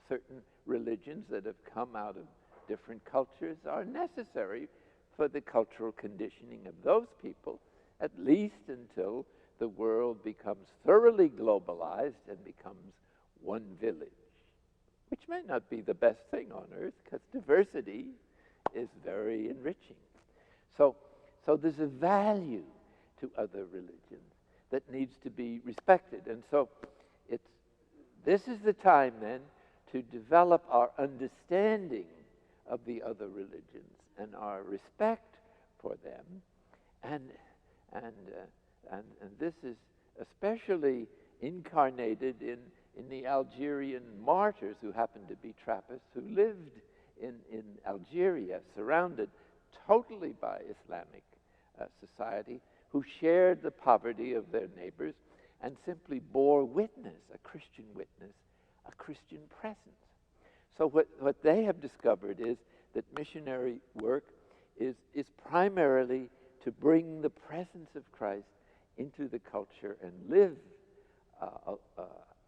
certain religions that have come out of different cultures are necessary for the cultural conditioning of those people, at least until the world becomes thoroughly globalized and becomes one village, which may not be the best thing on earth because diversity is very enriching. So there's a value to other religions that needs to be respected. And so this is the time then to develop our understanding of the other religions and our respect for them. And this is especially incarnated in the Algerian martyrs who happened to be Trappists, who lived in Algeria, surrounded totally by Islamic society, who shared the poverty of their neighbors and simply bore witness, a Christian witness, a Christian presence. So what they have discovered is that missionary work is primarily to bring the presence of Christ into the culture and live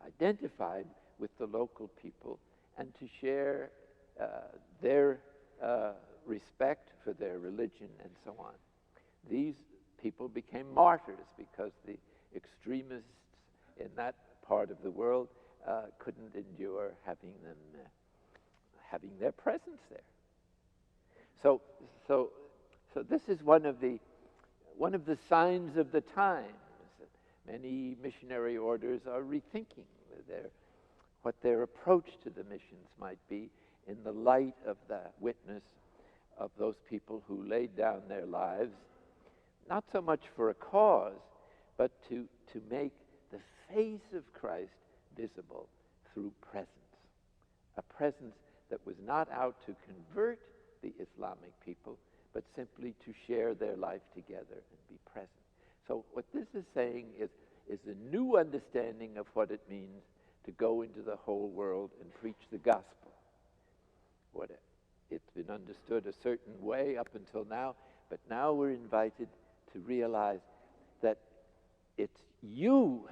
identified with the local people and to share their respect for their religion and so on. These people became martyrs because the extremists in that part of the world couldn't endure having their presence there. So this is one of the signs of the times. Many missionary orders are rethinking what their approach to the missions might be in the light of the witness of those people who laid down their lives, not so much for a cause, but to make the face of Christ visible through presence. A presence that was not out to convert the Islamic people, but simply to share their life together and be present. So what this is saying is a new understanding of what it means to go into the whole world and preach the gospel. It's been understood a certain way up until now, but now we're invited to realize that it's you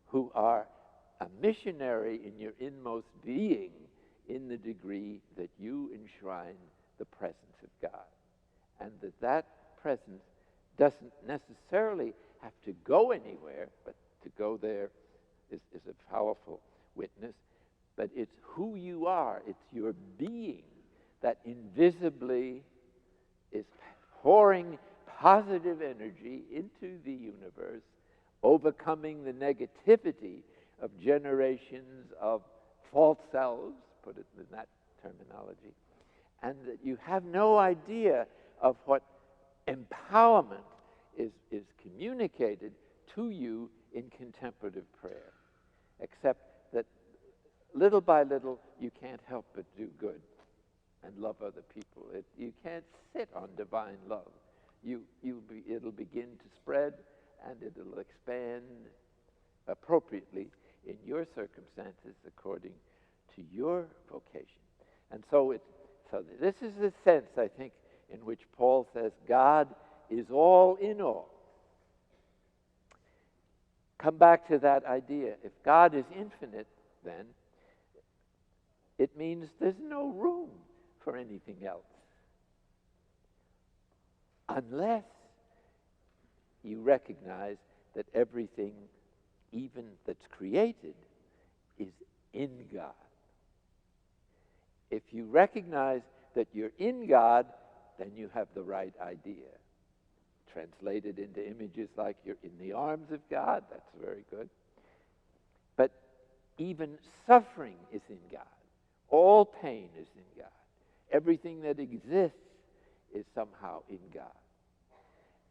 who are a missionary in your inmost being in the degree that you enshrine the presence of God. And that presence doesn't necessarily have to go anywhere, but to go there is a powerful witness. But it's who you are, it's your being that invisibly is pouring positive energy into the universe, overcoming the negativity of generations of false selves, put it in that terminology, and that you have no idea of what empowerment is communicated to you in contemplative prayer, except that little by little you can't help but do good and love other people. You can't sit on divine love. It'll begin to spread and it'll expand appropriately in your circumstances according to your vocation. And so this is the sense, I think, in which Paul says God is all in all. Come back to that idea. If God is infinite, then it means there's no room for anything else. Unless you recognize that everything, even that's created, is in God. If you recognize that you're in God, then you have the right idea. Translated into images like you're in the arms of God, that's very good. But even suffering is in God. All pain is in God. Everything that exists is somehow in God.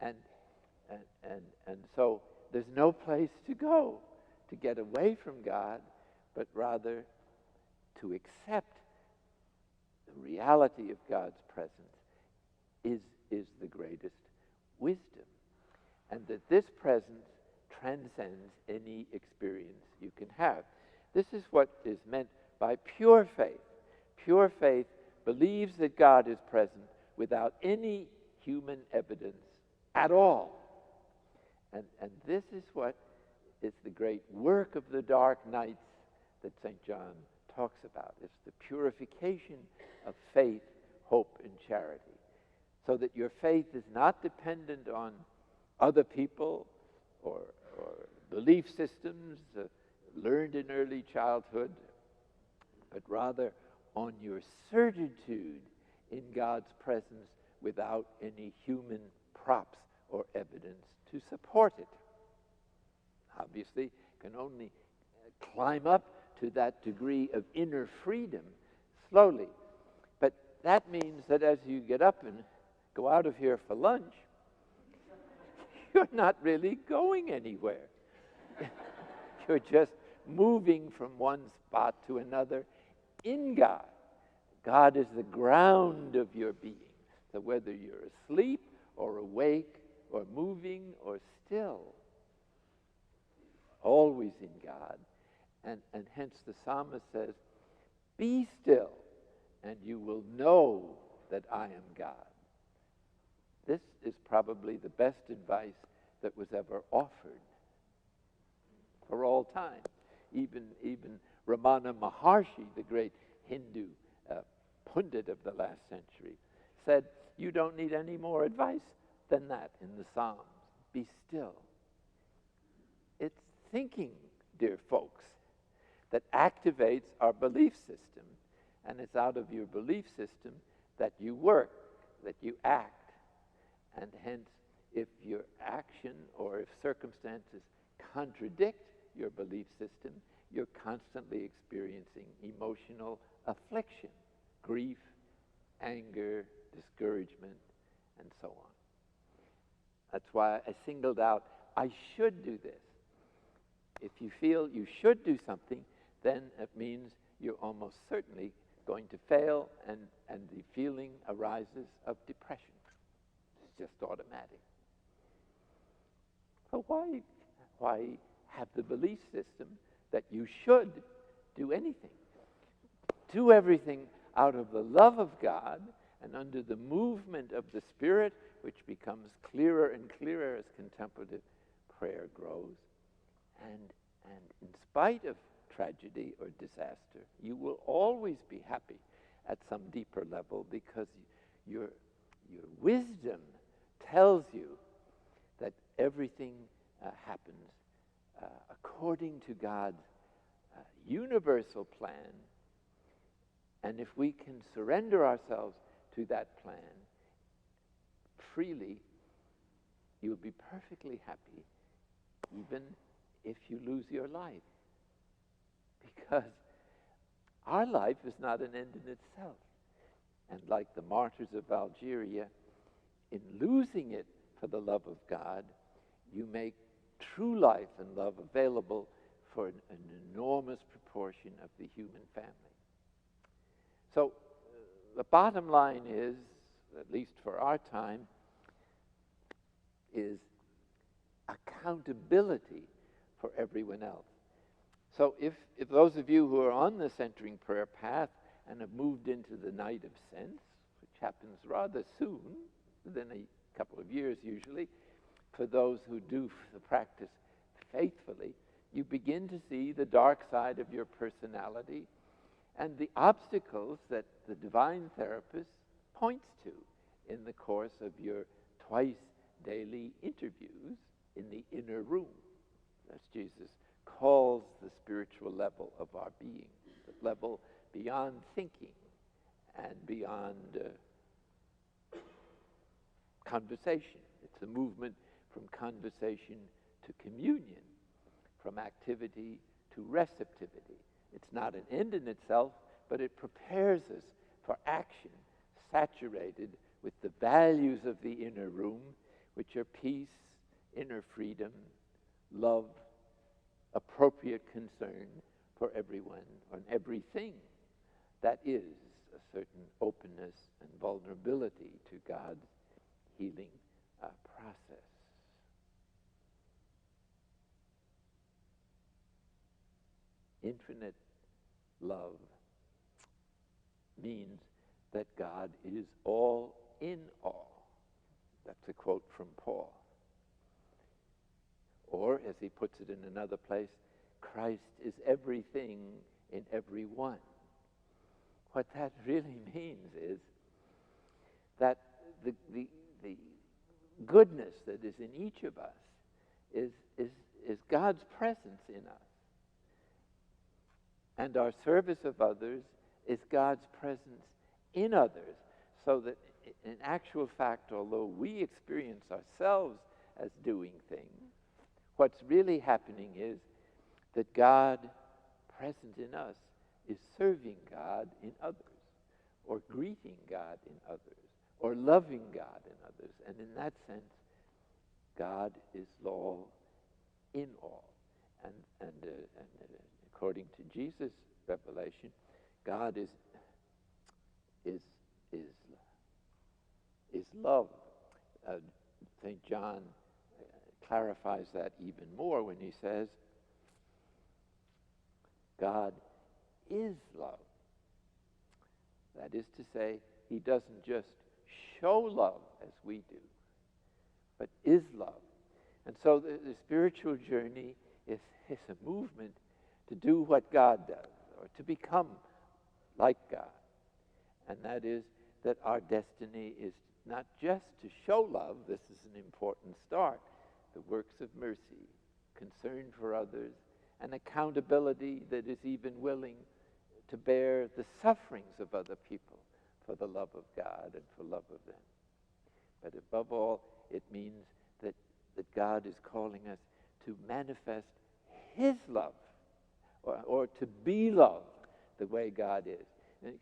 And so there's no place to go to get away from God, but rather to accept the reality of God's presence is the greatest wisdom. And that this presence transcends any experience you can have. This is what is meant by pure faith. Pure faith believes that God is present without any human evidence at all. And this is what is the great work of the dark nights that St. John talks about. It's the purification of faith, hope, and charity. So that your faith is not dependent on other people or or belief systems learned in early childhood, but rather on your certitude in God's presence without any human props or evidence to support it. Obviously, can only climb up to that degree of inner freedom slowly. But that means that as you get up and go out of here for lunch, you're not really going anywhere. You're just moving from one spot to another in God. God is the ground of your being. So whether you're asleep or awake or moving or still, always in God. And hence the psalmist says, be still and you will know that I am God. This is probably the best advice that was ever offered for all time. Even Ramana Maharshi, the great Hindu pundit of the last century, said, you don't need any more advice than that in the Psalms. Be still. It's thinking, dear folks, that activates our belief system. And it's out of your belief system that you work, that you act. And hence, if your action or if circumstances contradict your belief system, you're constantly experiencing emotional affliction, grief, anger, discouragement, and so on. That's why I singled out, I should do this. If you feel you should do something, then it means you're almost certainly going to fail, and the feeling arises of depression. It's just automatic. So why have the belief system that you should do anything? Do everything out of the love of God and under the movement of the Spirit, which becomes clearer and clearer as contemplative prayer grows. And in spite of tragedy or disaster, you will always be happy at some deeper level, because your wisdom tells you that everything happens according to God's universal plan. And if we can surrender ourselves to that plan freely, you'll be perfectly happy, even if you lose your life. Because our life is not an end in itself. And like the martyrs of Algeria, in losing it for the love of God, you make true life and love available for an enormous proportion of the human family. So the bottom line is, at least for our time, is accountability for everyone else. So if those of you who are on the centering prayer path and have moved into the night of sense, which happens rather soon, within a couple of years usually, for those who do the practice faithfully, you begin to see the dark side of your personality and the obstacles that the divine therapist points to in the course of your twice daily interviews in the inner room. That's Jesus calls the spiritual level of our being, the level beyond thinking and beyond conversation. It's a movement from conversation to communion, from activity to receptivity. It's not an end in itself, but it prepares us for action saturated with the values of the inner room, which are peace, inner freedom, love, appropriate concern for everyone and everything. That is a certain openness and vulnerability to God's healing process. Infinite love means that God is all in all. That's a quote from Paul. Or, as he puts it in another place, Christ is everything in everyone. What that really means is that the goodness that is in each of us is, is, is God's presence in us. And our service of others is God's presence in others, so that in actual fact, although we experience ourselves as doing things, what's really happening is that God, present in us, is serving God in others, or greeting God in others, or loving God in others. And in that sense, God is all in all. And according to Jesus' revelation, God is love. St. John clarifies that even more when he says, God is love. That is to say, he doesn't just show love as we do, but is love. And so the spiritual journey is a movement to do what God does, or to become like God. And that is that our destiny is not just to show love. This is an important start. The works of mercy, concern for others, and accountability that is even willing to bear the sufferings of other people for the love of God and for love of them. But above all, it means that God is calling us to manifest his love, or to be loved the way God is. And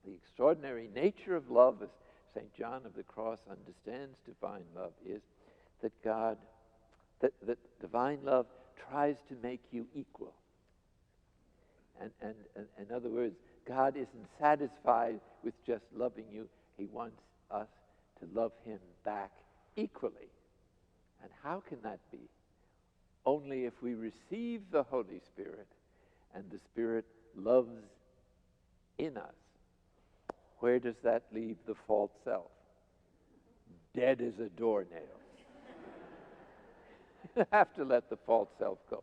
the extraordinary nature of love, as St. John of the Cross understands divine love, is that that divine love tries to make you equal. And in other words, God isn't satisfied with just loving you. He wants us to love him back equally. And how can that be? Only if we receive the Holy Spirit and the Spirit loves in us. Where does that leave the false self? Dead as a doornail. You have to let the false self go.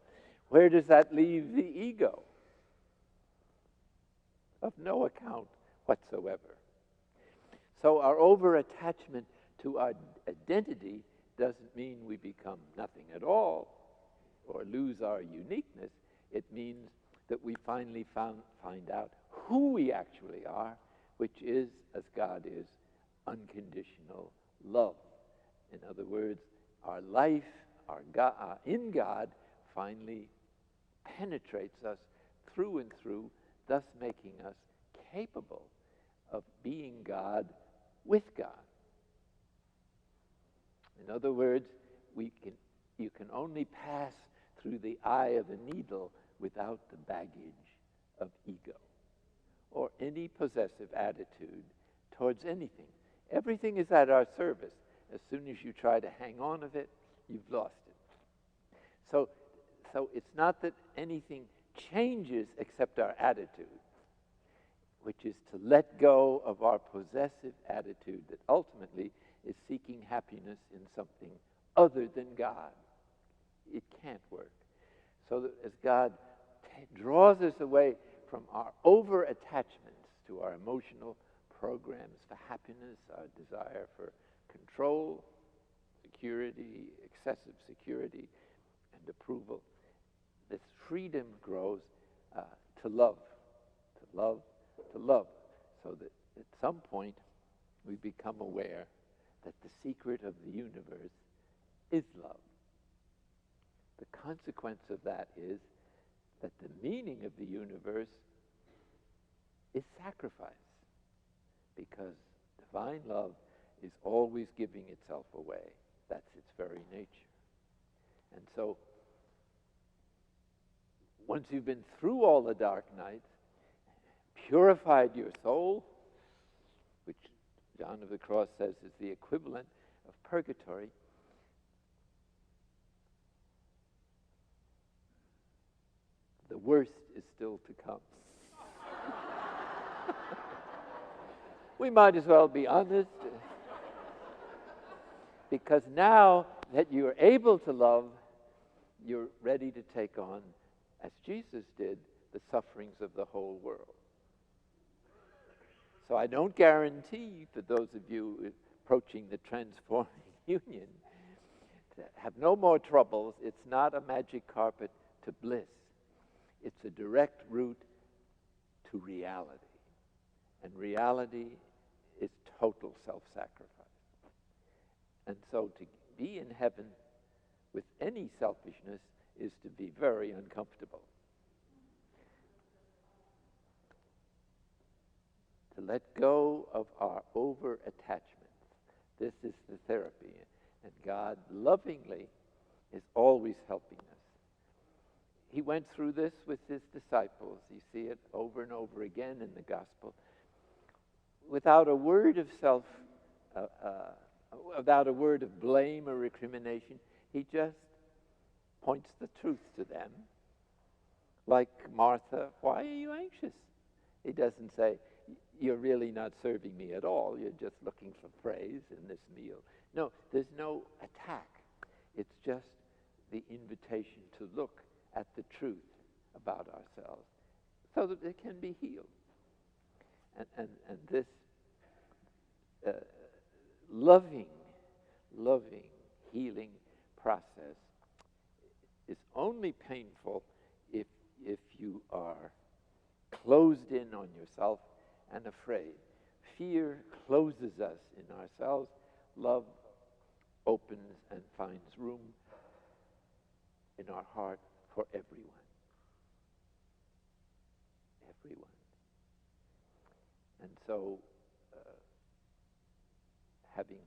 Where does that leave the ego? Of no account whatsoever. So our over-attachment to our identity doesn't mean we become nothing at all or lose our uniqueness. It means that we finally find out who we actually are, which is, as God is, unconditional love. In other words, our life in God finally penetrates us through and through, thus making us capable of being God with God. In other words, you can only pass through the eye of a needle without the baggage of ego or any possessive attitude towards anything. Everything is at our service. As soon as you try to hang on of it, you've lost it. So it's not that anything changes except our attitude, which is to let go of our possessive attitude that ultimately is seeking happiness in something other than God. It can't work. So that as God draws us away from our over-attachments to our emotional programs for happiness, our desire for control, security, excessive security, and approval, this freedom grows to love, to love, to love, so that at some point we become aware that the secret of the universe is love. The consequence of that is that the meaning of the universe is sacrifice, because divine love is always giving itself away. That's its very nature. And so, once you've been through all the dark nights, purified your soul, which John of the Cross says is the equivalent of purgatory, the worst is still to come. We might as well be honest, because now that you're able to love, you're ready to take on, as Jesus did, the sufferings of the whole world. So I don't guarantee, for those of you approaching the transforming union, to have no more troubles. It's not a magic carpet to bliss. It's a direct route to reality. And reality is total self-sacrifice. And so to be in heaven with any selfishness is to be very uncomfortable. To let go of our over-attachments. This is the therapy. And God lovingly is always helping us. He went through this with his disciples. You see it over and over again in the gospel. Without a word of without a word of blame or recrimination, he just points the truth to them. Like Martha, why are you anxious? He doesn't say, you're really not serving me at all. You're just looking for praise in this meal. No, there's no attack. It's just the invitation to look at the truth about ourselves so that it can be healed. And this loving healing process is only painful if you are closed in on yourself and afraid. Fear closes us in ourselves. Love opens and finds room in our heart for everyone. Everyone. And so, having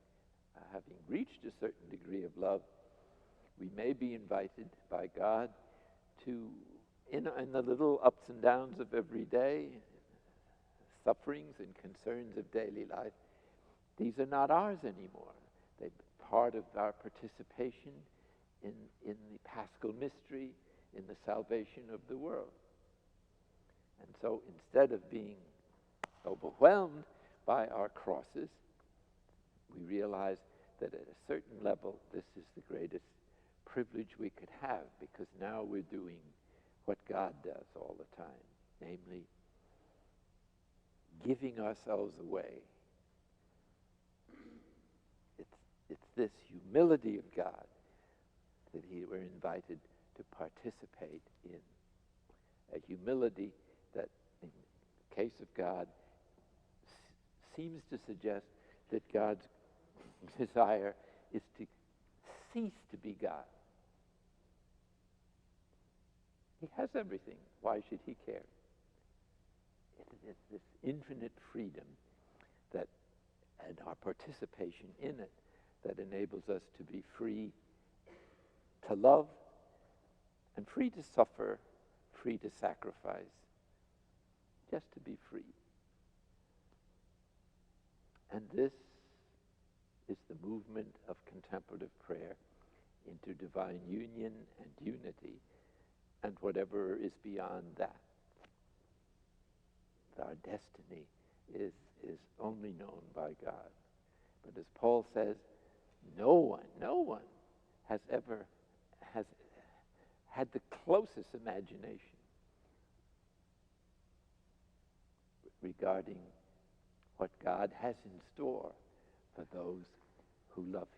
reached a certain degree of love, we may be invited by God to, in the little ups and downs of every day, sufferings and concerns of daily life, these are not ours anymore. They're part of our participation in the Paschal mystery, in the salvation of the world. And so instead of being overwhelmed by our crosses, we realize that at a certain level, this is the greatest privilege we could have, because now we're doing what God does all the time, namely giving ourselves away. It's this humility of God that we're invited to participate in. A humility that, in the case of God, seems to suggest that God's desire is to cease to be God. He has everything. Why should he care? It is this infinite freedom that, and our participation in it, that enables us to be free to love and free to suffer, free to sacrifice, just to be free. And this is the movement of contemplative prayer into divine union and unity, and whatever is beyond that. Our destiny is only known by God. But as Paul says, no one has ever had the closest imagination regarding what God has in store for those who love him.